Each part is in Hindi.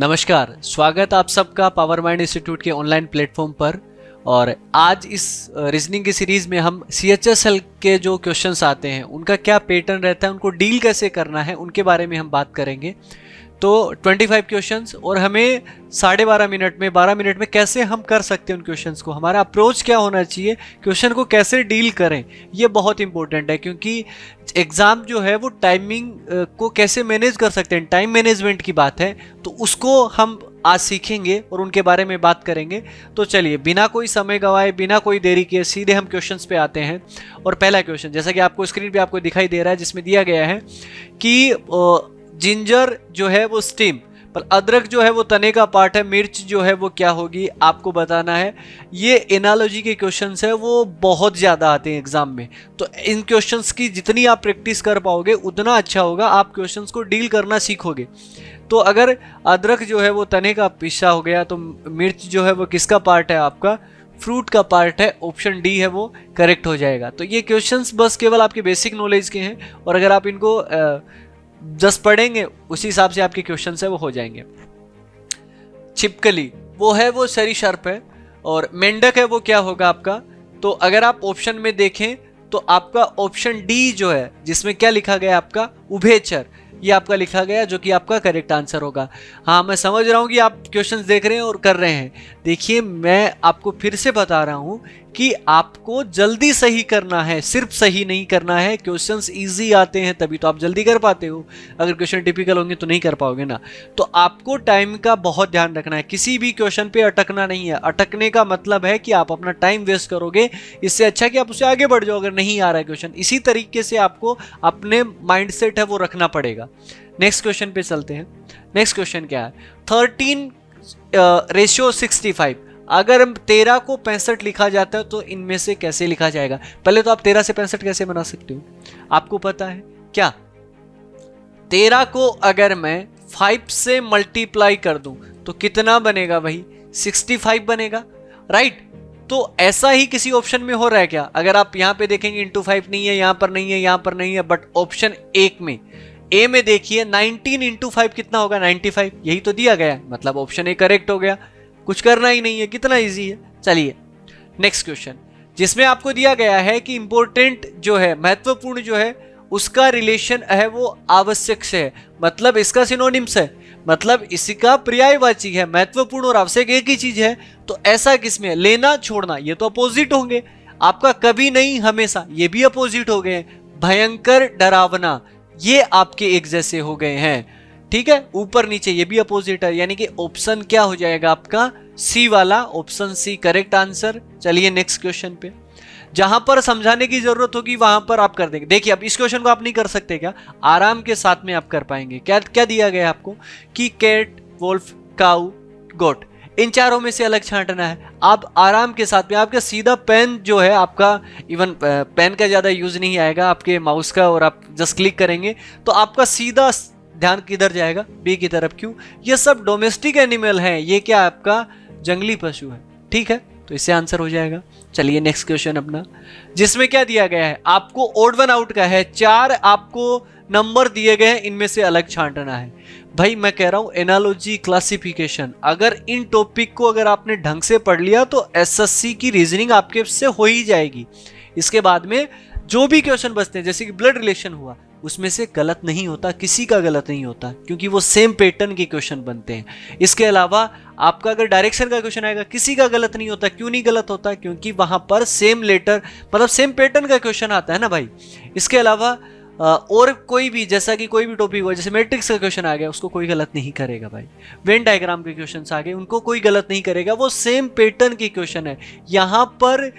नमस्कार, स्वागत आप सबका पावर माइंड इंस्टीट्यूट के ऑनलाइन प्लेटफॉर्म पर। और आज इस रीजनिंग की सीरीज में हम CHSL के जो क्वेश्चंस आते हैं उनका क्या पैटर्न रहता है, उनको डील कैसे करना है, उनके बारे में हम बात करेंगे। तो 25 क्वेश्चंस और हमें 12.5 मिनट में 12 मिनट में कैसे हम कर सकते हैं उन क्वेश्चंस को, हमारा अप्रोच क्या होना चाहिए, क्वेश्चन को कैसे डील करें, ये बहुत इंपॉर्टेंट है। क्योंकि एग्ज़ाम जो है वो टाइमिंग को कैसे मैनेज कर सकते हैं, टाइम मैनेजमेंट की बात है, तो उसको हम आज सीखेंगे और उनके बारे में बात करेंगे। तो चलिए बिना कोई समय गवाए, बिना कोई देरी किए सीधे हम क्वेश्चंस पे आते हैं। और पहला क्वेश्चन जैसा कि आपको स्क्रीन पे आपको दिखाई दे रहा है, जिसमें दिया गया है कि जिंजर जो है वो स्टीम, पर अदरक जो है वो तने का पार्ट है, मिर्च जो है वो क्या होगी आपको बताना है। ये एनालॉजी के क्वेश्चंस है, वो बहुत ज़्यादा आते हैं एग्जाम में। तो इन क्वेश्चंस की जितनी आप प्रैक्टिस कर पाओगे उतना अच्छा होगा, आप क्वेश्चंस को डील करना सीखोगे। तो अगर अदरक जो है वो तने का पिस्सा हो गया, तो मिर्च जो है वो किसका पार्ट है, आपका फ्रूट का पार्ट है। ऑप्शन डी है वो करेक्ट हो जाएगा। तो ये क्वेश्चंस बस केवल आपके बेसिक नॉलेज के हैं, और अगर आप इनको जस्ट पढ़ेंगे उसी हिसाब से आपके क्वेश्चन है वो हो जाएंगे। छिपकली वो है वो सरीसृप है, और मेंढक है वो क्या होगा आपका। तो अगर आप ऑप्शन में देखें तो आपका ऑप्शन डी जो है, जिसमें क्या लिखा गया आपका उभयचर, ये आपका लिखा गया, जो कि आपका करेक्ट आंसर होगा। हाँ, मैं समझ रहा हूँ कि आप क्वेश्चंस देख रहे हैं और कर रहे हैं। देखिए, मैं आपको फिर से बता रहा हूँ कि आपको जल्दी सही करना है, सिर्फ सही नहीं करना है। क्वेश्चंस इजी आते हैं तभी तो आप जल्दी कर पाते हो, अगर क्वेश्चन टिपिकल होंगे तो नहीं कर पाओगे ना। तो आपको टाइम का बहुत ध्यान रखना है, किसी भी क्वेश्चन पे अटकना नहीं है। अटकने का मतलब है कि आप अपना टाइम वेस्ट करोगे, इससे अच्छा कि आप उससे आगे बढ़ जाओ अगर नहीं आ रहा है क्वेश्चन। इसी तरीके से आपको अपने माइंडसेट है वो रखना पड़ेगा। नेक्स्ट क्वेश्चन पे चलते हैं। नेक्स्ट क्वेश्चन क्या है, 13:65। अगर 13 को 65 लिखा जाता है तो इनमें से कैसे लिखा जाएगा। पहले तो आप 13 से 65 कैसे बना सकते हो, आपको पता है क्या। 13 को अगर मैं 5 से मल्टीप्लाई कर दूं तो कितना बनेगा भाई, 65 बनेगा, राइट। तो ऐसा ही किसी ऑप्शन में हो रहा है क्या। अगर आप यहां पे देखेंगे इंटू 5 नहीं है, यहां पर नहीं है, यहां पर नहीं है, बट ऑप्शन एक में ए में देखिए 19 इंटू 5 कितना होगा, 95, यही तो दिया गया है, मतलब ऑप्शन ए करेक्ट हो गया। कुछ करना ही नहीं है, कितना इजी है। चलिए नेक्स्ट क्वेश्चन, जिसमें आपको दिया गया है कि इंपॉर्टेंट जो है, महत्वपूर्ण जो है, उसका रिलेशन है वो आवश्यक से है, मतलब इसका सिनोनिम्स है, मतलब इसका पर्यायवाची है। महत्वपूर्ण और आवश्यक एक ही चीज है, तो ऐसा किसमें है, लेना छोड़ना, ये तो अपोजिट होंगे। आपका कभी नहीं हमेशा, ये भी अपोजिट हो गए। भयंकर डरावना, ये आपके एक जैसे हो गए हैं, ठीक है। ऊपर नीचे ये भी अपोजिट है, यानी कि ऑप्शन क्या हो जाएगा आपका, सी वाला, ऑप्शन सी करेक्ट आंसर। चलिए नेक्स्ट क्वेश्चन पे, जहां पर समझाने की जरूरत होगी वहां पर आप कर देंगे। देखिए अब इस क्वेश्चन को आप नहीं कर सकते क्या, आराम के साथ में आप कर पाएंगे। क्या क्या दिया गया है आपको कि कैट, वोल्फ, काऊ, गोट, इन चारों में से अलग छांटना है। आप आराम के साथ में, आपका सीधा पेन जो है आपका, इवन पेन का ज्यादा यूज नहीं आएगा आपके माउस का, और आप जस्ट क्लिक करेंगे तो आपका सीधा ध्यान किधर जाएगा, बी की तरफ। क्यों, ये सब डोमेस्टिक एनिमल हैं, ये क्या आपका जंगली पशु है, ठीक है। तो इससे आंसर हो जाएगा। चलिए नेक्स्ट क्वेश्चन अपना, जिसमें क्या दिया गया है आपको, ओड वन आउट का है, 4 आपको नंबर दिए गए हैं, इनमें से अलग छांटना है। भाई मैं कह रहा हूं एनालॉजी, क्लासिफिकेशन, अगर इन टॉपिक को अगर आपने ढंग से पढ़ लिया तो एसएससी की रीजनिंग आपके से हो ही जाएगी। इसके बाद में जो भी क्वेश्चन बचते हैं, जैसे कि ब्लड रिलेशन हुआ, उसमें से गलत नहीं होता, किसी का गलत नहीं होता, क्योंकि वो सेम पैटर्न के क्वेश्चन बनते हैं। इसके अलावा आपका अगर डायरेक्शन का क्वेश्चन आएगा, किसी का गलत नहीं होता। क्यों नहीं गलत होता, क्योंकि वहां पर सेम लेटर, मतलब सेम पैटर्न का क्वेश्चन आता है ना भाई। इसके अलावा और कोई भी, जैसा कि कोई भी टॉपिक हो, जैसे मैट्रिक्स का क्वेश्चन आ गया, उसको कोई गलत नहीं करेगा भाई। वेन डायग्राम के क्वेश्चन आ गए, उनको कोई गलत नहीं करेगा, वो सेम पैटर्न के क्वेश्चन है। यहाँ पर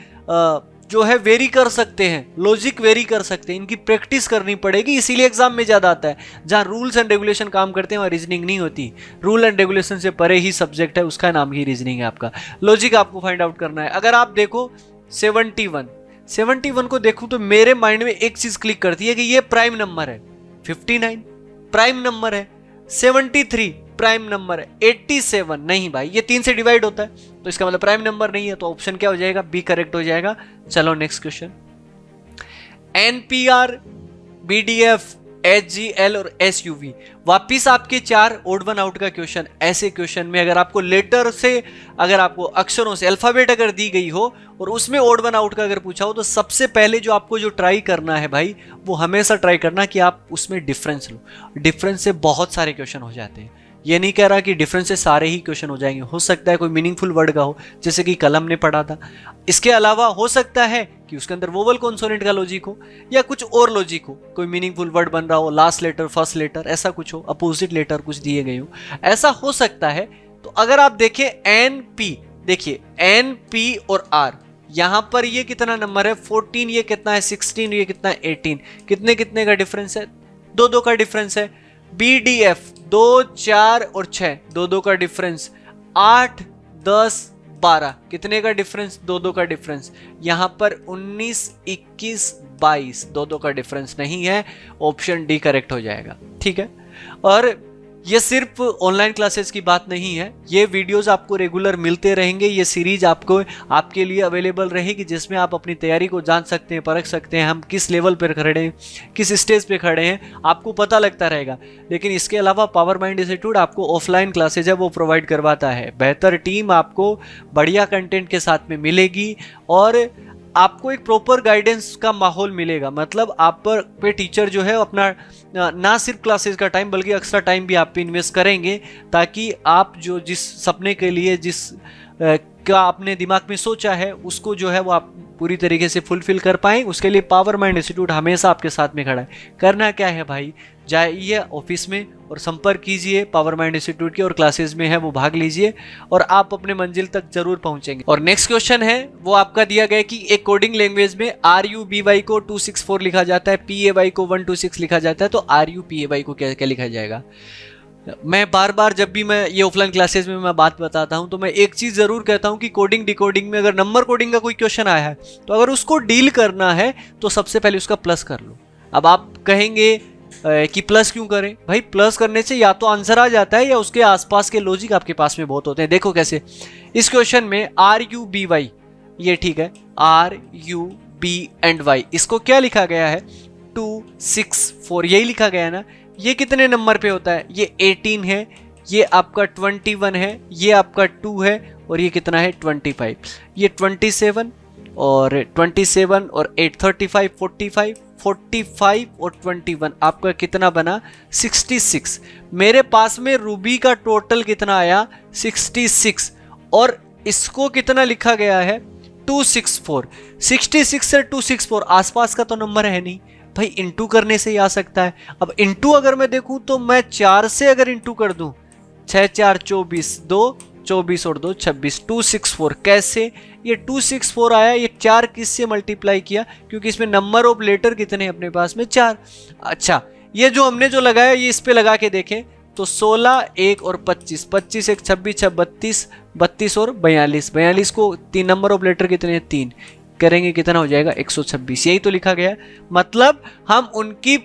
जो है वेरी कर सकते हैं, लॉजिक वेरी कर सकते हैं, इनकी प्रैक्टिस करनी पड़ेगी, इसीलिए एग्जाम में ज्यादा आता है। जहां रूल्स एंड रेगुलेशन काम करते हैं वहां रीजनिंग नहीं होती। रूल एंड रेगुलेशन से परे ही सब्जेक्ट है, उसका नाम ही रीजनिंग है आपका। लॉजिक आपको फाइंड आउट करना है। अगर आप देखो 71 को देखूं तो मेरे माइंड में एक चीज क्लिक करती है कि ये प्राइम नंबर है। 59 प्राइम नंबर है, 73 प्राइम नंबर है, 87 नहीं भाई, ये 3 से डिवाइड होता है, तो इसका मतलब प्राइम नंबर नहीं है। तो ऑप्शन क्या हो जाएगा, बी करेक्ट हो जाएगा। चलो next question, NPR, BDF, HGL और SUV। वापिस आपके 4 ओड वन आउट का क्वेश्चन। ऐसे क्वेश्चन में अगर आपको लेटर से, अगर आपको अक्षरों से अल्फाबेट अगर दी गई हो और उसमें ओड वन आउट का अगर पूछा हो, तो सबसे पहले जो आपको जो ट्राई करना है भाई, वो हमेशा ट्राई करना कि आप उसमें डिफरेंस लो। डिफरेंस से बहुत सारे क्वेश्चन हो जाते हैं। ये नहीं कह रहा कि डिफरेंस से सारे ही क्वेश्चन हो जाएंगे, हो सकता है कोई मीनिंगफुल वर्ड का हो, जैसे कि कलम ने पढ़ा था। इसके अलावा हो सकता है कि उसके अंदर वोवल कॉन्सोनेंट का लॉजिक हो या कुछ और लॉजिक हो, कोई मीनिंगफुल वर्ड बन रहा हो, लास्ट लेटर फर्स्ट लेटर ऐसा कुछ हो, अपोजिट लेटर कुछ दिए गए हो, ऐसा हो सकता है। तो अगर आप देखें NP, देखिए NP और R, यहां पर ये कितना नंबर है 14, ये कितना है 16, ये कितना है 18, कितने कितने का डिफरेंस है, 2 का डिफरेंस है। BDF 2, 4 और 6, 2 का डिफरेंस। 8, 10, 12, कितने का डिफरेंस, 2 का डिफरेंस। यहां पर 19, 21, 22, 2 का डिफरेंस नहीं है। ऑप्शन डी करेक्ट हो जाएगा, ठीक है। और ये सिर्फ ऑनलाइन क्लासेस की बात नहीं है, ये वीडियोस आपको रेगुलर मिलते रहेंगे। ये सीरीज आपको आपके लिए अवेलेबल रहेगी, जिसमें आप अपनी तैयारी को जान सकते हैं, परख सकते हैं, हम किस लेवल पर खड़े हैं, किस स्टेज पे खड़े हैं, आपको पता लगता रहेगा। लेकिन इसके अलावा पावर माइंड इंस्टीट्यूट आपको ऑफलाइन क्लासेज है वो प्रोवाइड करवाता है। बेहतर टीम आपको बढ़िया कंटेंट के साथ में मिलेगी और आपको एक प्रॉपर गाइडेंस का माहौल मिलेगा। मतलब आप पर पे टीचर जो है अपना ना सिर्फ क्लासेस का टाइम बल्कि एक्स्ट्रा टाइम भी आप पे इन्वेस्ट करेंगे, ताकि आप जो जिस सपने के लिए जिस का आपने दिमाग में सोचा है उसको जो है वो आप पूरी तरीके से फुलफिल कर पाएं। उसके लिए पावर माइंड इंस्टीट्यूट हमेशा आपके साथ में खड़ा है। करना क्या है भाई, जाइए ऑफिस में और संपर्क कीजिए पावर माइंड इंस्टीट्यूट के, और क्लासेस में है वो भाग लीजिए और आप अपने मंजिल तक जरूर पहुंचेंगे। और नेक्स्ट क्वेश्चन है वो आपका दिया गया कि एक कोडिंग लैंग्वेज में RUBY को 264 लिखा जाता है, PAY को 126 लिखा जाता है, तो RUPAY को क्या क्या लिखा जाएगा। मैं बार बार जब भी मैं ये ऑफलाइन क्लासेस में मैं बात बताता हूं तो मैं एक चीज जरूर कहता हूं कि कोडिंग डिकोडिंग में अगर नंबर कोडिंग का कोई क्वेश्चन आया है तो अगर उसको डील करना है तो सबसे पहले उसका प्लस कर लो। अब आप कहेंगे कि प्लस क्यों करें भाई, प्लस करने से या तो आंसर आ जाता है या उसके आसपास के लॉजिक आपके पास में बहुत होते हैं। देखो कैसे, इस क्वेश्चन में RUBY ये ठीक है, RUB एंड Y, इसको क्या लिखा गया है 264, यही लिखा गया है ना। ये कितने नंबर पे होता है, ये 18 है, ये आपका 21 है, ये आपका 2 है और ये कितना है 25, ये 27 और 27 और 8 35 45 45 और 21 आपका कितना बना 66। मेरे पास में रूबी का टोटल कितना आया 66 और इसको कितना लिखा गया है 264। 66 से 264 आसपास का तो नंबर है नहीं भाई, इंटू करने से ही आ सकता है। अब इंटू अगर मैं देखूं तो मैं 4 से अगर इंटू कर दूं 6 4 24, 2 24 और 2 26, 264 कैसे, ये 264 आया, ये 4 किससे मल्टीप्लाई किया, क्योंकि इसमें नंबर ऑफ लेटर कितने अपने पास में 4। अच्छा, ये जो हमने जो लगाया ये इस पे लगा के देखें तो 16 1 और 25, 25 1 26 32 32 और 42, 42 को 3 नंबर ऑफ लेटर कितने हैं 3 करेंगे कितना हो जाएगा 126। यही तो लिखा गया। मतलब हम उनकी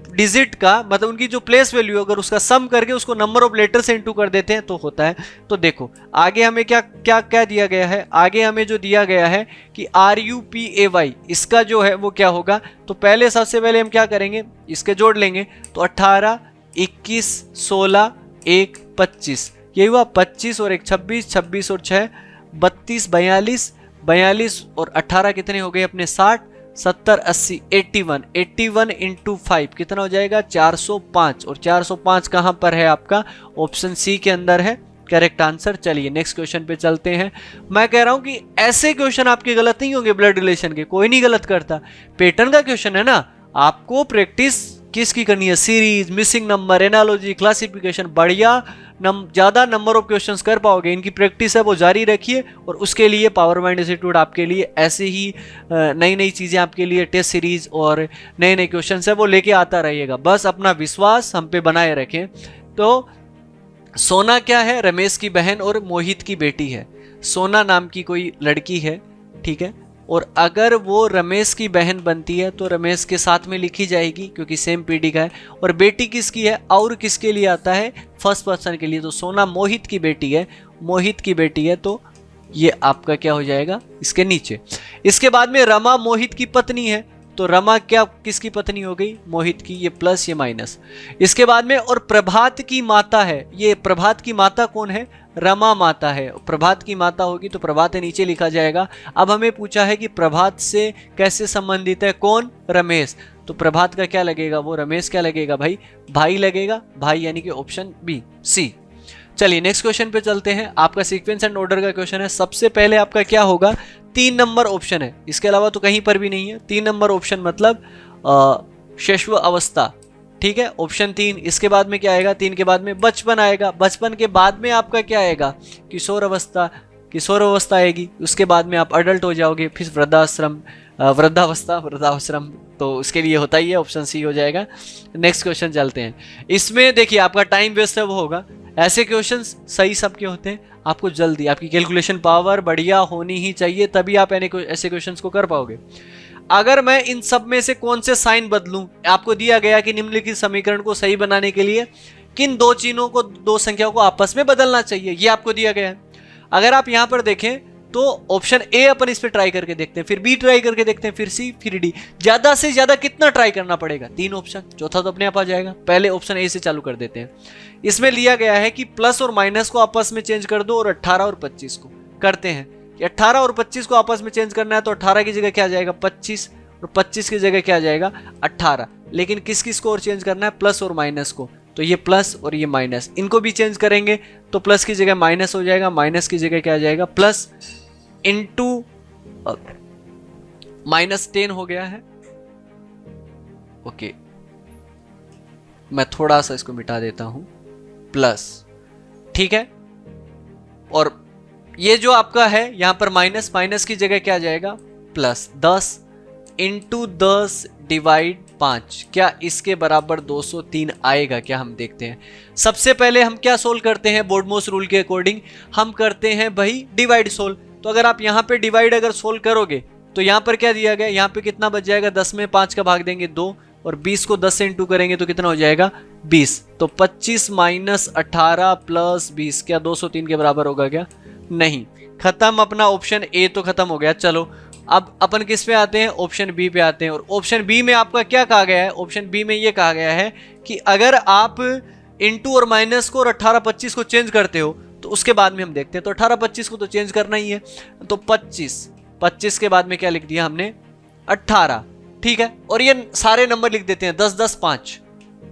डिजिट का मतलब उनकी जो प्लेस वैल्यू अगर उसका सम करके उसको नंबर ऑफ लेटर से इंटू कर देते हैं तो होता है। तो देखो आगे हमें क्या क्या क्या दिया गया है, आगे हमें जो दिया गया है कि RUPAY इसका जो है वो क्या होगा। तो पहले सबसे पहले हम क्या करेंगे, इसके जोड़ लेंगे तो 18 21 16 1 25, ये हुआ 25 और 1 26, 26 और 6 32 42, 42 और 18 कितने हो गए अपने 60 70 80 81, 81 इंटू 5 कितना हो जाएगा 405 और 405 कहां पर है आपका ऑप्शन सी के अंदर है करेक्ट आंसर। चलिए नेक्स्ट क्वेश्चन पे चलते हैं। मैं कह रहा हूं कि ऐसे क्वेश्चन आपके गलत नहीं होंगे, ब्लड रिलेशन के कोई नहीं गलत करता, पैटर्न का क्वेश्चन है ना, आपको प्रैक्टिस किसकी करनी है, series, missing number, analogy, classification, बढ़िया ज़्यादा नंबर ऑफ क्वेश्चंस कर पाओगे, इनकी प्रैक्टिस है वो जारी रखिए। और उसके लिए पावर माइंड इंस्टीट्यूट आपके लिए ऐसे ही नई नई चीज़ें आपके लिए टेस्ट सीरीज और नए नए क्वेश्चंस है वो लेके आता रहिएगा, बस अपना विश्वास हम पे बनाए रखें। तो सोना क्या है, रमेश की बहन और मोहित की बेटी है। सोना नाम की कोई लड़की है, ठीक है, और अगर वो रमेश की बहन बनती है तो रमेश के साथ में लिखी जाएगी क्योंकि सेम पीढ़ी का है। और बेटी किसकी है, और किसके लिए आता है, फर्स्ट पर्सन के लिए। तो सोना मोहित की बेटी है, मोहित की बेटी है, तो ये आपका क्या हो जाएगा इसके नीचे। इसके बाद में रमा मोहित की पत्नी है, तो रमा क्या किसकी पत्नी हो गई? मोहित की। ये प्लस ये माइनस। इसके बाद में और प्रभात की माता है, ये प्रभात की माता कौन है? रमा माता है। प्रभात की माता होगी तो प्रभात नीचे लिखा जाएगा। अब हमें पूछा है कि प्रभात से कैसे संबंधित है कौन? रमेश। तो प्रभात का क्या लगेगा? वो रमेश क्या लगेगा भाई? भाई लगेगा। भाई यानी कि ऑप्शन बी, सी। चलिए नेक्स्ट क्वेश्चन पे चलते हैं। आपका सीक्वेंस एंड ऑर्डर का क्वेश्चन है। सबसे पहले आपका क्या होगा? 3 नंबर ऑप्शन है, इसके अलावा तो कहीं पर भी नहीं है। 3 नंबर ऑप्शन मतलब शैशव अवस्था, ठीक है, ऑप्शन 3। इसके बाद में क्या आएगा? 3 के बाद में बचपन आएगा। बचपन के बाद में आपका क्या आएगा? किशोर अवस्था। किशोर अवस्था आएगी। उसके बाद में आप अडल्ट हो जाओगे, फिर वृद्धाश्रम, वृद्धावस्था, वृद्धाश्रम। तो उसके लिए होता ही है, ऑप्शन सी हो जाएगा। नेक्स्ट क्वेश्चन चलते हैं। इसमें देखिए आपका टाइम वेस्ट है वो होगा। ऐसे क्वेश्चंस सही सबके होते हैं। आपको जल्दी, आपकी कैलकुलेशन पावर बढ़िया होनी ही चाहिए, तभी आप ऐसे क्वेश्चंस को कर पाओगे। अगर मैं इन सब में से कौन से साइन बदलूं, आपको दिया गया कि निम्नलिखित समीकरण को सही बनाने के लिए किन दो चिन्हों को, दो संख्याओं को आपस में बदलना चाहिए, ये आपको दिया गया है। अगर आप यहां पर देखें तो ऑप्शन ए अपन इस पे ट्राई करके देखते हैं, फिर बी ट्राई करके देखते हैं, फिर सी, फिर डी। ज्यादा से ज्यादा कितना ट्राई करना पड़ेगा? 3 ऑप्शन, चौथा तो अपने आप आ जाएगा। पहले ऑप्शन ए से चालू कर देते हैं। इसमें लिया गया है कि प्लस और माइनस को आपस में चेंज कर दो और 18 और 25 को करते हैं कि 18 और 25 को आपस में चेंज करना है, तो 18 की जगह क्या आ जाएगा? 25, और 25 की जगह क्या आ जाएगा? 18। लेकिन किस किस को और चेंज करना है? प्लस और माइनस को। तो ये प्लस और ये माइनस, इनको भी चेंज करेंगे तो प्लस की जगह माइनस हो जाएगा, माइनस की जगह क्या आ जाएगा? प्लस इंटू -10 हो गया है। ओके, मैं थोड़ा सा इसको मिटा देता हूं, प्लस, ठीक है। और ये जो आपका है यहां पर माइनस, माइनस की जगह क्या आ जाएगा? प्लस। 10 इंटू 10 डिवाइड 5, क्या इसके बराबर 203 आएगा? क्या हम देखते हैं। सबसे पहले हम क्या सोल्व करते हैं? बोर्डमोस रूल के अकॉर्डिंग हम करते हैं भाई डिवाइड सोल्व। तो अगर आप यहां पे डिवाइड अगर सोल्व करोगे तो यहां पर क्या दिया गया? यहां पे कितना बच जाएगा? 10 में 5 का भाग देंगे 2, और 20 को 10 से इंटू करेंगे तो कितना हो जाएगा? 20। तो 25 माइनस 18 प्लस 20 क्या 203 के बराबर होगा क्या? नहीं। खत्म, अपना ऑप्शन ए तो खत्म हो गया। चलो अब अपन किस पे आते हैं? ऑप्शन बी पे आते हैं। और ऑप्शन बी में आपका क्या कहा गया है? ऑप्शन बी में ये कहा गया है कि अगर आप इंटू और माइनस को और 18-25 को चेंज करते हो तो उसके बाद में हम देखते हैं। तो 18-25 को तो चेंज करना ही है, तो 25 के बाद में क्या लिख दिया हमने? 18, ठीक है। और ये सारे नंबर लिख देते हैं 10 10 5,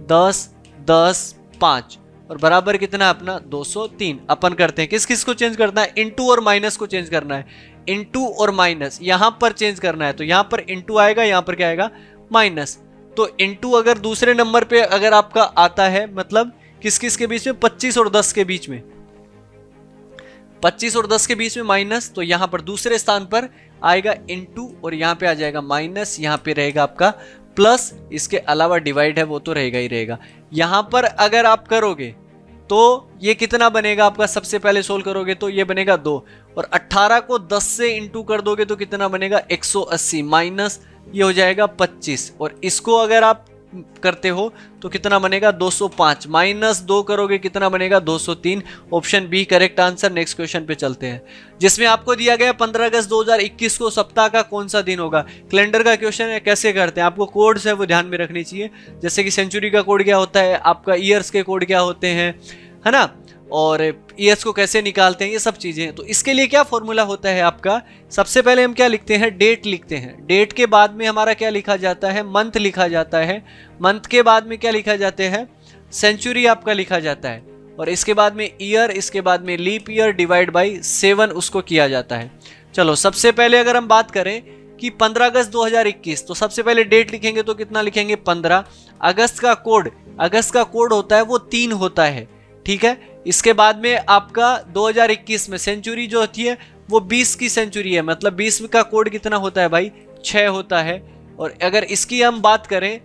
10 10 5, और बराबर कितना अपना? 203। अपन करते हैं किस किस को चेंज करना है? इंटू और माइनस को चेंज करना है। इंटू और माइनस यहां पर चेंज करना है, तो यहां पर इंटू आएगा, यहां पर क्या आएगा? माइनस। तो इंटू अगर दूसरे नंबर पे अगर आपका आता है, मतलब किस किस के बीच में? 25 और 10 के बीच में, 25 और 10 के बीच में माइनस, तो यहां पर दूसरे स्थान पर आएगा इंटू, और यहां पे आ जाएगा माइनस, यहां पे रहेगा आपका प्लस। इसके अलावा डिवाइड है वो तो रहेगा ही रहेगा। यहां पर अगर आप करोगे तो ये कितना बनेगा आपका? सबसे पहले सोल्व करोगे तो ये बनेगा 2, और 18 को 10 से इंटू कर दोगे तो कितना बनेगा? 180 माइनस ये हो जाएगा 25, और इसको अगर आप करते हो तो कितना बनेगा? 205 माइनस 2 करोगे कितना बनेगा? 203। Option B correct answer. Next question पे चलते हैं, जिसमें आपको दिया गया 15 अगस्त 2021 को सप्ताह का कौन सा दिन होगा। कैलेंडर का क्वेश्चन है। कैसे करते हैं? आपको कोड्स है वो ध्यान में रखनी चाहिए, जैसे कि सेंचुरी का कोड क्या होता है, आपका ईयर्स के कोड क्या होते हैं, है ना, और ईयर्स को कैसे निकालते हैं, ये सब चीजें। तो इसके लिए क्या फॉर्मूला होता है आपका? सबसे पहले हम क्या लिखते हैं? डेट लिखते हैं। डेट के बाद में हमारा क्या लिखा जाता है? मंथ लिखा जाता है। मंथ के बाद में क्या लिखा जाते हैं? सेंचुरी आपका लिखा जाता है। और इसके बाद में ईयर, इसके बाद में लीप ईयर डिवाइड बाई 7 उसको किया जाता है। चलो सबसे पहले अगर हम बात करें कि 15 अगस्त 2021, तो सबसे पहले डेट लिखेंगे तो कितना लिखेंगे? 15। अगस्त का कोड होता है वो 3 होता है, ठीक है। इसके बाद में आपका 2021 में सेंचुरी जो होती है वो 20 की सेंचुरी है, मतलब 20 का कोड कितना होता है भाई? 6 होता है। और अगर इसकी हम बात करें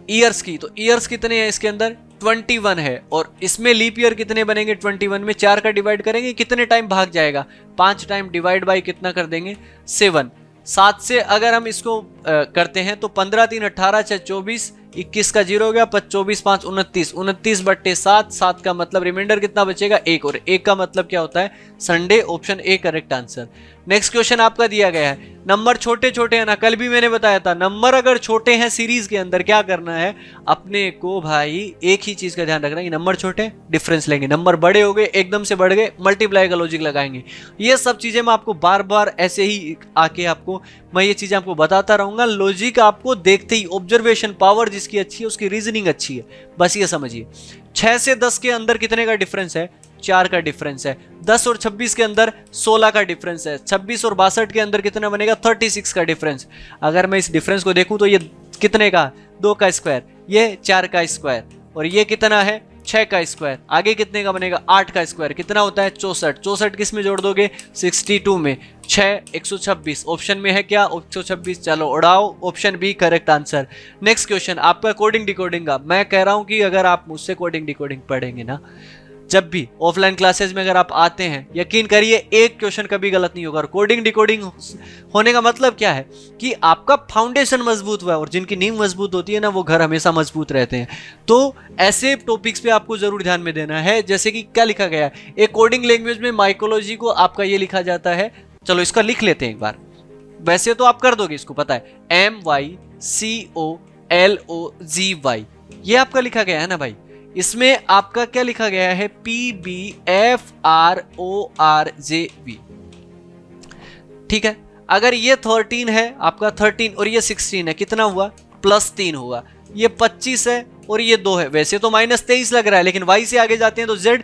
ईयर्स की, तो ईयर्स कितने हैं इसके अंदर? 21 है। और इसमें लीप ईयर कितने बनेंगे? 21 में 4 का डिवाइड करेंगे कितने टाइम भाग जाएगा? 5 टाइम डिवाइड बाई कितना कर देंगे? 7। 7 से अगर हम इसको करते हैं तो 15 3 18 6 24, 21 का 0 हो गया, 24 5 29, 29/7, 7 का मतलब रिमाइंडर कितना बचेगा? 1, और 1 का मतलब क्या होता है? Sunday. Option A correct answer. Next question आपका दिया गया है, नंबर छोटे छोटे हैं ना, कल भी मैंने बताया था, नंबर अगर छोटे हैं सीरीज के अंदर क्या करना है अपने को भाई, एक ही चीज का ध्यान रखना है कि नंबर छोटे डिफरेंस लेंगे, नंबर बड़े हो गए एकदम से बढ़ गए मल्टीप्लाई का लॉजिक लगाएंगे। ये सब चीजें मैं आपको बार बार ऐसे ही आके आपको मैं ये चीजें आपको बताता रहूंगा। लॉजिक आपको देखते ही, ऑब्जर्वेशन पावर जिसकी अच्छी है उसकी रीजनिंग अच्छी है, बस ये समझिए। 6 से 10 के अंदर कितने का डिफरेंस है, 4 का डिफरेंस है। 10 और 26 के अंदर 16 का डिफरेंस है। 26 और 62 के अंदर कितना बनेगा, 36 का डिफरेंस। अगर मैं इस डिफरेंस को देखूं तो ये कितने का, 2 का स्क्वायर, ये 4 का स्क्वायर, और ये कितना है 6 का स्क्वायर। आगे कितने का बनेगा, 8 का स्क्वायर, कितना होता है 64। 64 किस में जोड़ दोगे, 62 में। 6 126, ऑप्शन में है क्या 126, चलो उड़ाओ, option B correct answer. Next question आपका कोडिंग डिकोडिंग का। मैं कह रहा हूं कि अगर आप मुझसे कोडिंग डिकोडिंग पढ़ेंगे ना, जब भी ऑफलाइन क्लासेस में अगर आप आते हैं, यकीन करिए एक क्वेश्चन कभी गलत नहीं होगा। और कोडिंग डिकोडिंग होने का मतलब क्या है कि आपका फाउंडेशन मजबूत हुआ है, और जिनकी नींव मजबूत होती है ना वो घर हमेशा मजबूत रहते हैं। तो ऐसे टॉपिक्स पे आपको जरूर ध्यान में देना है, जैसे कि क्या लिखा गया है, एक कोडिंग लैंग्वेज में माइकोलॉजी को आपका ये लिखा जाता है, चलो इसका लिख लेते हैं एक बार, वैसे तो आप कर दोगे इसको, पता है MYCOLOGY, ये आपका लिखा गया है ना भाई। इसमें आपका क्या लिखा गया है, PBFRORJV, ठीक है। अगर ये 13 है आपका 13 और ये 16 है, कितना हुआ +3 हुआ। ये 25 है और ये 2 है, वैसे तो -23 लग रहा है, लेकिन y से आगे जाते हैं तो z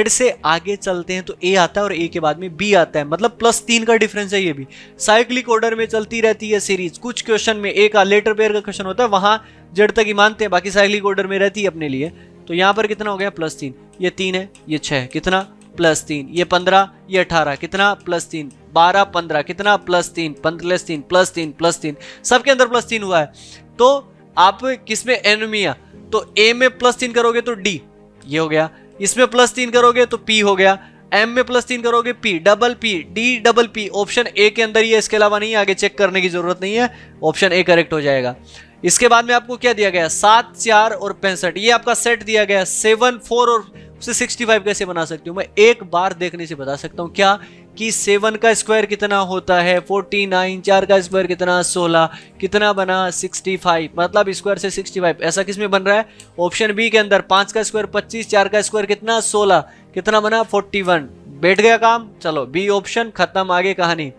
से आगे चलते हैं तो a आता है और a के बाद में b आता है, मतलब +3 का डिफरेंस है। ये भी साइक्लिक ऑर्डर में चलती रहती है सीरीज। कुछ क्वेश्चन में एक लेटर पेयर का क्वेश्चन होता है, वहां z तक ही मानते हैं, बाकी साइक्लिक ऑर्डर में रहती है अपने लिए। तो यहां पर कितना हो गया +3, ये 3 है, ये 6 कितना +3, ये 15, ये 18 कितना +3, 12 15 कितना +3, 15 +3 +3, सबके अंदर +3 हुआ है। तो आप किसमें एनमिया, तो ए में +3 करोगे तो डी, ये हो गया। इसमें +3 करोगे तो पी हो गया। एम में +3 करोगे P, double P, D double P. Option A के अंदर ही है, इसके अलावा नहीं है, आगे चेक करने की जरूरत नहीं है, ऑप्शन ए करेक्ट हो जाएगा। इसके बाद में आपको क्या दिया गया, 7 4 और 65, ये आपका सेट दिया गया। 7 4 और उसे 65 कैसे बना सकती हूँ मैं, एक बार देखने से बता सकता हूँ। क्या कि 7 का स्क्वायर कितना होता है 49, 4 का स्क्वायर कितना 16, कितना बना 65, मतलब स्क्वायर से 65। ऐसा किस में बन रहा है, ऑप्शन बी के अंदर। 5 का स्क्वायर 25, 4 का स्क्वायर कितना 16, कितना बना 41। बैठ गया काम, चलो बी ऑप्शन खत्म, आगे कहानी।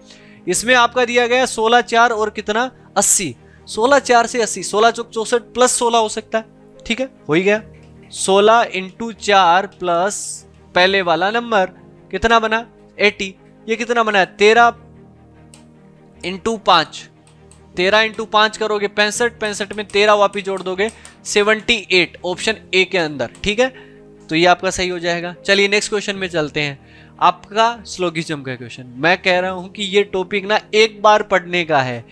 इसमें आपका दिया गया 16 4 और कितना 80, 16 4 से 80, 16 चौक 64 प्लस 16 हो सकता है, ठीक है, हो ही गया। 16 × 4 प्लस पहले वाला नंबर कितना बना 80, ये कितना बना 13 × 5, 13 × 5 करोगे 65, 65 में 13 वापिस जोड़ दोगे 78, ऑप्शन ए के अंदर, ठीक है। तो ये आपका सही हो जाएगा। चलिए नेक्स्ट क्वेश्चन में चलते हैं, आपका स्लोगिज्म का क्वेश्चन। मैं कह रहा हूं कि ये टॉपिक ना एक बार पढ़ने का है,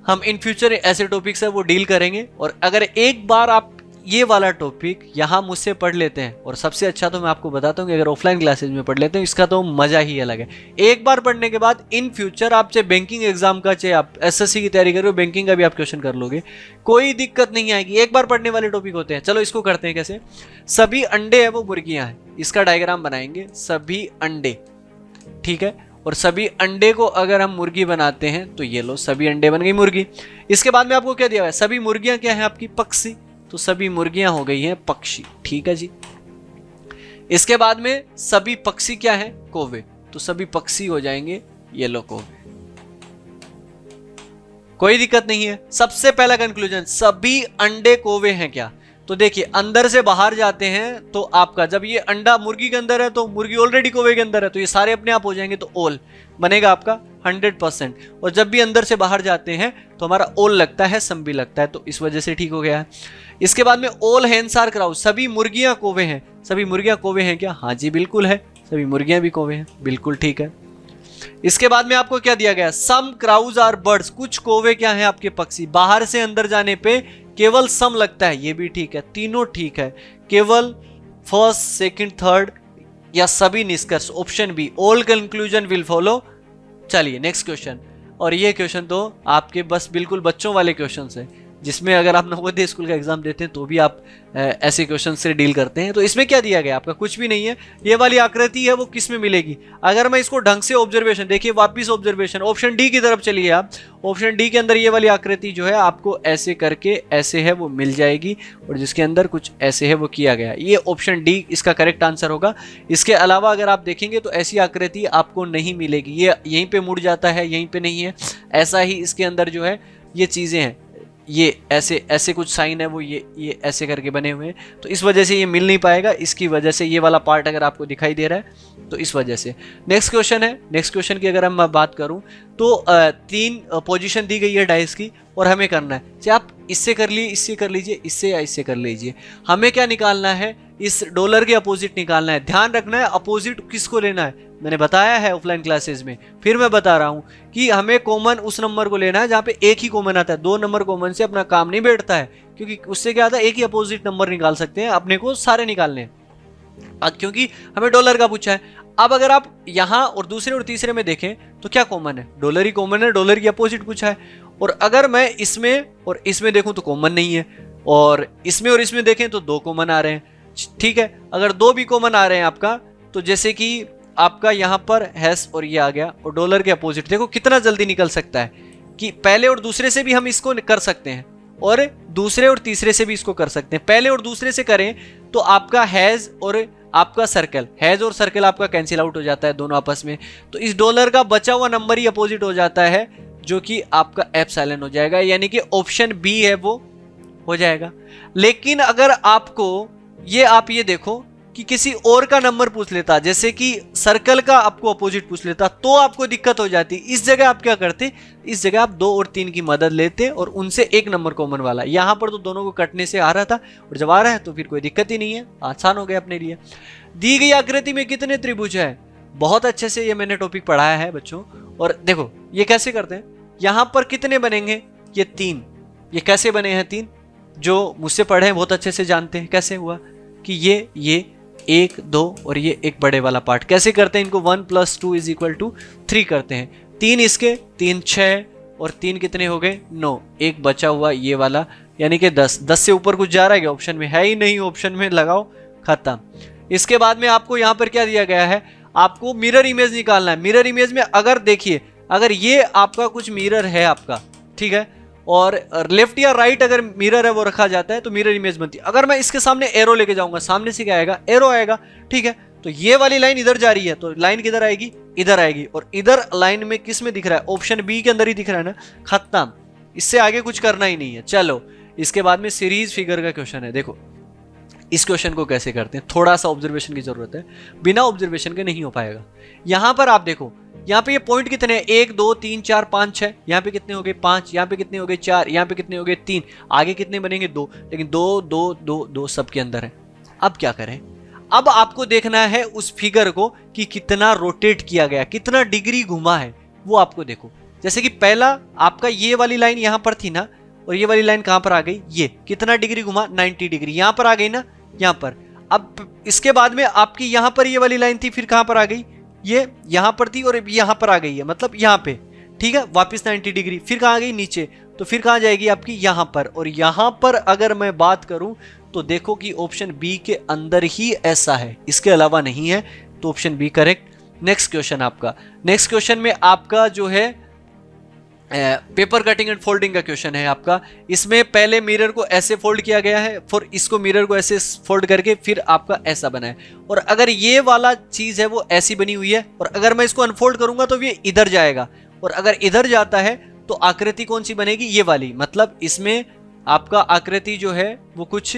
हम इन फ्यूचर ऐसे टॉपिक्स है वो डील करेंगे। और अगर एक बार आप ये वाला टॉपिक यहाँ मुझसे पढ़ लेते हैं, और सबसे अच्छा तो मैं आपको बताता हूँ कि अगर ऑफलाइन क्लासेज में पढ़ लेते हैं इसका तो मजा ही अलग है। एक बार पढ़ने के बाद इन फ्यूचर आप चाहे बैंकिंग एग्जाम का, चाहे आप एसएससी की तैयारी कर रहे हो, बैंकिंग का भी आप क्वेश्चन कर लोगे, कोई दिक्कत नहीं आएगी। एक बार पढ़ने वाले टॉपिक होते हैं। चलो इसको करते हैं कैसे, सभी अंडे है वो मुर्गियां हैं, इसका डायग्राम बनाएंगे। सभी अंडे, ठीक है, और सभी अंडे को अगर हम मुर्गी बनाते हैं तो ये लो सभी अंडे बन गई मुर्गी। इसके बाद में आपको क्या दिया हुआ है, सभी मुर्गियां क्या है आपकी पक्षी, तो सभी मुर्गियां हो गई हैं पक्षी, ठीक है जी। इसके बाद में सभी पक्षी क्या है कौवे, तो सभी पक्षी हो जाएंगे ये लो कौवे, कोई दिक्कत नहीं है। सबसे पहला कंक्लूजन, सभी अंडे कौवे हैं क्या, तो देखिए अंदर से बाहर जाते हैं तो आपका जब ये अंडा मुर्गी के अंदर है तो मुर्गी ऑलरेडी कौवे के अंदर है, तो ये सारे अपने आप हो जाएंगे, तो ओल बनेगा आपका 100%। और जब भी अंदर से बाहर जाते हैं तो हमारा ओल लगता है, सम भी लगता है, तो इस वजह से ठीक हो गया है। इसके बाद में ऑल हेन्स आर क्राउज, सभी मुर्गियां कौवे हैं। सभी मुर्गियां कौवे हैं क्या, हाँ जी बिल्कुल है, सभी मुर्गियां भी कौवे हैं, बिल्कुल ठीक है। इसके बाद में आपको क्या दिया गया, सम क्राउज आर बर्ड्स, कुछ कौवे क्या है आपके पक्षी। बाहर से अंदर जाने पे केवल सम लगता है, ये भी ठीक है, तीनों ठीक है। केवल फर्स्ट सेकंड थर्ड या सभी निष्कर्ष, option be all conclusion will follow. चलिए नेक्स्ट क्वेश्चन, और ये क्वेश्चन तो आपके बस बिल्कुल बच्चों वाले क्वेश्चन है। जिसमें अगर आप नवोदय स्कूल का एग्जाम देते हैं तो भी आप ऐसे क्वेश्चन से डील करते हैं। तो इसमें क्या दिया गया आपका, कुछ भी नहीं है। ये वाली आकृति है वो किस में मिलेगी, अगर मैं इसको ढंग से ऑब्जर्वेशन देखिए, वापिस ऑब्जर्वेशन ऑप्शन डी की तरफ चलिए आप। ऑप्शन डी के अंदर ये वाली आकृति जो है आपको ऐसे करके ऐसे है वो मिल जाएगी, और जिसके अंदर कुछ ऐसे है वो किया गया। ये ऑप्शन डी इसका करेक्ट आंसर होगा। इसके अलावा अगर आप देखेंगे तो ऐसी आकृति आपको नहीं मिलेगी, ये यहीं पे मुड़ जाता है, यहीं पे नहीं है। ऐसा ही इसके अंदर जो है ये चीज़ें हैं, ये ऐसे ऐसे कुछ साइन है वो ये ऐसे करके बने हुए हैं, तो इस वजह से ये मिल नहीं पाएगा। इसकी वजह से ये वाला पार्ट अगर आपको दिखाई दे रहा है तो इस वजह से। नेक्स्ट क्वेश्चन है, नेक्स्ट क्वेश्चन की अगर हम बात करूं तो 3 पोजीशन दी गई है डाइस की, और हमें करना है चाहे आप इससे कर लीजिए, इससे कर लीजिए, इससे या इससे कर लीजिए। हमें क्या निकालना है, इस डॉलर के अपोजिट निकालना है। ध्यान रखना है अपोजिट किसको लेना है, मैंने बताया है ऑफलाइन क्लासेस में, फिर मैं बता रहा हूं कि हमें कॉमन उस नंबर को लेना है जहां पे एक ही कॉमन आता है। 2 नंबर कॉमन से अपना काम नहीं बैठता है, क्योंकि उससे क्या आता है, एक ही अपोजिट नंबर निकाल सकते हैं, अपने को सारे निकालने हैं, क्योंकि हमें डॉलर का पूछा है। अब अगर आप यहां और दूसरे और तीसरे में देखें तो क्या कॉमन है, डॉलर ही कॉमन है, डॉलर की अपोजिट पूछा है। और अगर मैं इसमें और इसमें देखूं तो कॉमन नहीं है, और इसमें और इसमें देखें तो 2 कॉमन आ रहे हैं। ठीक है, अगर 2 भी कॉमन आ रहे हैं आपका, तो जैसे कि आपका यहां पर हैश और ये आ गया, और डॉलर के अपोजिट देखो कितना जल्दी निकल सकता है, कि पहले और दूसरे से भी हम इसको कर सकते हैं, और दूसरे और तीसरे से भी इसको कर सकते हैं। पहले और दूसरे से करें तो आपका हैज और आपका सर्कल, हैज और सर्कल आपका कैंसिल आउट हो जाता है दोनों आपस में, तो इस डॉलर का बचा हुआ नंबर ही अपोजिट हो जाता है, जो कि आपका एप्सिलॉन हो जाएगा, यानी कि ऑप्शन बी है वो हो जाएगा। लेकिन अगर आपको आप ये देखो कि किसी और का नंबर पूछ लेता, जैसे कि सर्कल का आपको अपोजिट पूछ लेता, तो आपको दिक्कत हो जाती। इस जगह आप क्या करते, इस जगह आप 2 और 3 की मदद लेते और उनसे एक नंबर कॉमन वाला। यहां पर तो दोनों को कटने से आ रहा था, और जब आ रहा है तो फिर कोई दिक्कत ही नहीं है, आसान हो गया अपने लिए। दी गई आकृति में कितने त्रिभुज है, बहुत अच्छे से ये मैंने टॉपिक पढ़ाया है बच्चों। और देखो ये कैसे करते हैं, यहां पर कितने बनेंगे, ये 3। ये कैसे बने हैं 3, जो मुझसे पढ़े हैं बहुत अच्छे से जानते हैं कैसे हुआ, कि ये 1 2 और ये एक बड़े वाला पार्ट कैसे करते हैं, इनको 1 + 2 = 3 करते हैं। 3 इसके, 3 6 और 3 कितने हो गए 9, एक बचा हुआ ये वाला, यानी कि 10। 10 से ऊपर कुछ जा रहा है क्या, ऑप्शन में है ही नहीं, ऑप्शन में लगाओ, खत्म। इसके बाद में आपको यहाँ पर क्या दिया गया है, आपको मिरर इमेज निकालना है। मिरर इमेज में अगर देखिए, अगर ये आपका कुछ मिरर है आपका, ठीक है, और लेफ्ट या राइट अगर मिरर है वो रखा जाता है तो मिरर इमेज बनती है। अगर मैं इसके सामने एरो लेके जाऊंगा, सामने से क्या आएगा, एरो आएगा, ठीक है। तो ये वाली लाइन इधर जा रही है, तो लाइन किधर आएगी, इधर आएगी, और इधर लाइन में किस में दिख रहा है, ऑप्शन बी के अंदर ही दिख रहा है ना, खत्म। इससे आगे कुछ करना ही नहीं है। चलो इसके बाद में सीरीज फिगर का क्वेश्चन है। देखो इस क्वेश्चन को कैसे करते हैं, थोड़ा सा ऑब्जर्वेशन की जरूरत है, बिना ऑब्जर्वेशन के नहीं हो पाएगा। यहां पर आप देखो, यहाँ पे ये पॉइंट कितने हैं, 1 2 3 4 5 6, यहाँ पे कितने हो गए 5, यहाँ पे कितने हो गए 4, यहाँ पे कितने हो गए 3, आगे कितने बनेंगे 2, लेकिन 2 2 2 2 सबके अंदर है। अब क्या करें, अब आपको देखना है उस फिगर को कि कितना रोटेट किया गया, कितना डिग्री घुमा है, वो आपको देखो। जैसे कि पहला आपका ये वाली लाइन यहाँ पर थी ना, और ये वाली लाइन कहाँ पर आ गई, ये कितना डिग्री घुमा, 90 डिग्री यहाँ पर आ गई ना, यहाँ पर। अब इसके बाद में आपकी यहाँ पर ये वाली लाइन थी, फिर कहाँ पर आ गई, ये यहां पर थी और यहां पर आ गई है, मतलब यहां पे, ठीक है, वापस 90 डिग्री, फिर कहां गई नीचे, तो फिर कहां जाएगी आपकी यहां पर। और यहां पर अगर मैं बात करूं तो देखो कि ऑप्शन बी के अंदर ही ऐसा है, इसके अलावा नहीं है, तो option B correct. Next question आपका, नेक्स्ट क्वेश्चन में आपका जो है पेपर कटिंग एंड फोल्डिंग का क्वेश्चन है आपका। इसमें पहले मिरर को ऐसे फोल्ड किया गया है, फिर इसको मिरर को ऐसे फोल्ड करके फिर आपका ऐसा बना है। और अगर ये वाला चीज है वो ऐसी बनी हुई है, और अगर मैं इसको अनफोल्ड करूंगा तो ये इधर जाएगा, और अगर इधर जाता है तो आकृति कौन सी बनेगी, ये वाली। मतलब इसमें आपका आकृति जो है वो कुछ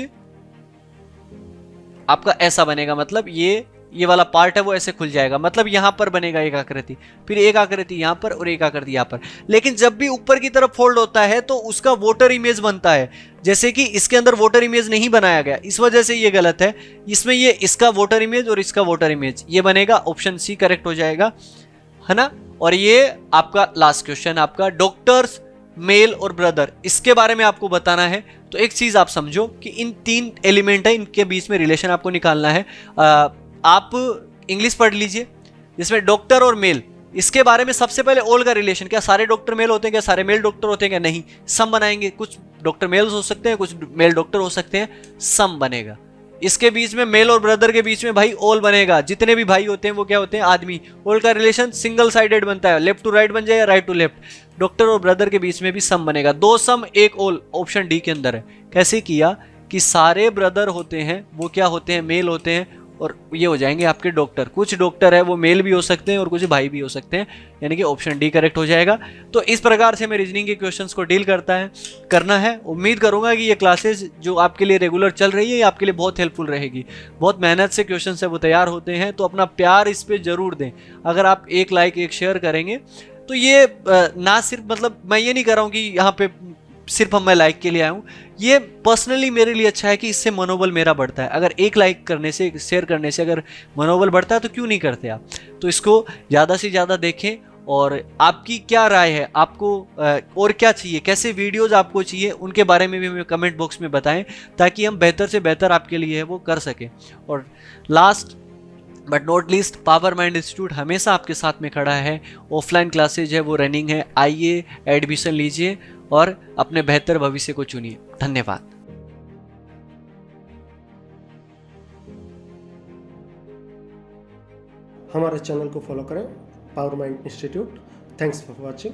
आपका ऐसा बनेगा, मतलब ये वाला पार्ट है वो ऐसे खुल जाएगा, मतलब यहां पर बनेगा एक आकृति, फिर एक आकृति यहां पर और एक आकृति यहां पर। लेकिन जब भी ऊपर की तरफ फोल्ड होता है तो उसका वोटर इमेज बनता है, जैसे कि इसके अंदर वोटर इमेज नहीं बनाया गया, इस वजह से ये गलत है। इसमें ये इसका वोटर इमेज और इसका वोटर इमेज ये बनेगा, ऑप्शन सी करेक्ट हो जाएगा, है ना। और ये आपका लास्ट क्वेश्चन आपका डॉक्टर्स मेल और ब्रदर, इसके बारे में आपको बताना है। तो एक चीज आप समझो कि इन 3 एलिमेंट है, इनके बीच में रिलेशन आपको निकालना है। आप इंग्लिश पढ़ लीजिए, जिसमें डॉक्टर और मेल, इसके बारे में सबसे पहले ऑल का रिलेशन, क्या सारे डॉक्टर मेल होते हैं, क्या सारे मेल डॉक्टर होते हैं, क्या नहीं, सम बनाएंगे, कुछ डॉक्टर मेल्स हो सकते हैं, कुछ मेल डॉक्टर हो सकते हैं, सम बनेगा। इसके बीच में मेल और ब्रदर के बीच में भाई ऑल बनेगा। जितने भी भाई होते हैं वो क्या होते हैं, आदमी। ऑल का रिलेशन सिंगल साइडेड बनता है, लेफ्ट टू राइट बन जाएगा, राइट टू लेफ्ट। डॉक्टर और ब्रदर के बीच में भी सम बनेगा, 2 सम 1 ऑल, ऑप्शन डी के अंदर है। कैसे किया कि सारे ब्रदर होते हैं वो क्या होते हैं, मेल होते हैं, और ये हो जाएंगे आपके डॉक्टर। कुछ डॉक्टर है वो मेल भी हो सकते हैं और कुछ भाई भी हो सकते हैं, यानी कि ऑप्शन डी करेक्ट हो जाएगा। तो इस प्रकार से मैं रीजनिंग के क्वेश्चंस को डील करना है। उम्मीद करूंगा कि ये क्लासेस जो आपके लिए रेगुलर चल रही है ये आपके लिए बहुत हेल्पफुल रहेगी। बहुत मेहनत से क्वेश्चन है वो तैयार होते हैं, तो अपना प्यार इस पर जरूर दें। अगर आप 1 लाइक 1 शेयर करेंगे तो ये ना सिर्फ, मतलब मैं ये नहीं कर रहा हूँ कि यहाँ पे सिर्फ मैं लाइक के लिए आया हूँ, ये पर्सनली मेरे लिए अच्छा है कि इससे मनोबल मेरा बढ़ता है। अगर 1 लाइक करने से, शेयर करने से अगर मनोबल बढ़ता है तो क्यों नहीं करते आप। तो इसको ज़्यादा से ज़्यादा देखें। और आपकी क्या राय है, आपको और क्या चाहिए, कैसे वीडियोस आपको चाहिए, उनके बारे में भी हमें कमेंट बॉक्स में बताएं, ताकि हम बेहतर से बेहतर आपके लिए है वो कर सकें। और last but not least, power mind institute हमेशा आपके साथ में खड़ा है। ऑफलाइन क्लासेज है वो रनिंग है, आइए एडमिशन लीजिए और अपने बेहतर भविष्य को चुनिए। धन्यवाद। हमारे चैनल को फॉलो करें, power mind institute. Thanks for watching.